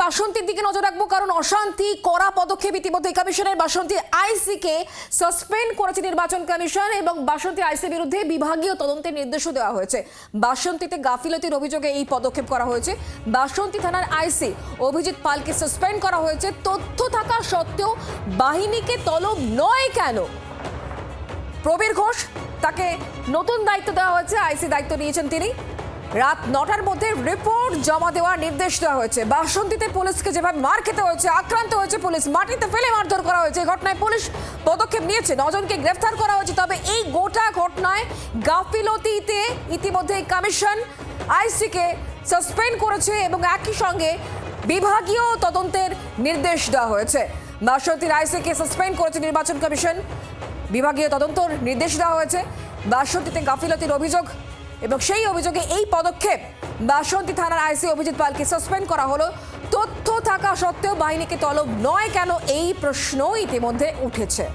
বাসন্তীর দিকে নজর রাখবো, কারণ অশান্তি কড়া পদক্ষেপ ইতিমধ্যে কমিশনের। বাসন্তী আইসি কে সাসপেন্ড করেছে নির্বাচন কমিশন এবং বাসন্তী আইসি বিরুদ্ধে বিভাগীয় তদন্তের নির্দেশও দেওয়া হয়েছে। বাসন্তীতে গাফিলতির অভিযোগে এই পদক্ষেপ করা হয়েছে। বাসন্তী থানার আইসি অভিজিৎ পালকে সাসপেন্ড করা হয়েছে। তথ্য থাকা সত্ত্বেও বাহিনীকে তলব নয় কেন? প্রবীর ঘোষ, তাকে নতুন দায়িত্ব দেওয়া হয়েছে। আইসি দায়িত্ব নিয়েছেন তিনি। রাত 9টার মধ্যে রিপোর্ট জমা দেওয়ার নির্দেশ দেওয়া হয়েছে। বাসন্তীতে পুলিশকে যেভাবে মার খেতে হয়েছে, আক্রান্ত হয়েছে পুলিশ, মাটিতে ফেলে মারধর করা হয়েছে, এই ঘটনায় পুলিশ পদক্ষেপ নিয়েছে, 9 জনকে গ্রেফতার করা হয়েছে। তবে এই গোটা ঘটনায় গাফিলতিতে ইতিমধ্যে কমিশন আইসিকে সাসপেন্ড করেছে এবং একই সঙ্গে বিভাগীয় তদন্তের নির্দেশ দেওয়া হয়েছে। বাসন্তীর আইসিকে সাসপেন্ড করেছে নির্বাচন কমিশন, বিভাগীয় তদন্তর নির্দেশ দেওয়া হয়েছে। বাসন্তীতে গাফিলতির অভিযোগ এবং সেই অভিযোগে এই পদক্ষেপ। বাসন্তী থানার আইসি অভিজিৎ পালকে সাসপেন্ড করা হলো। তথ্য থাকা সত্ত্বেও বাহিনীকে তলব নয় কেন, এই প্রশ্ন ইতিমধ্যে উঠেছে।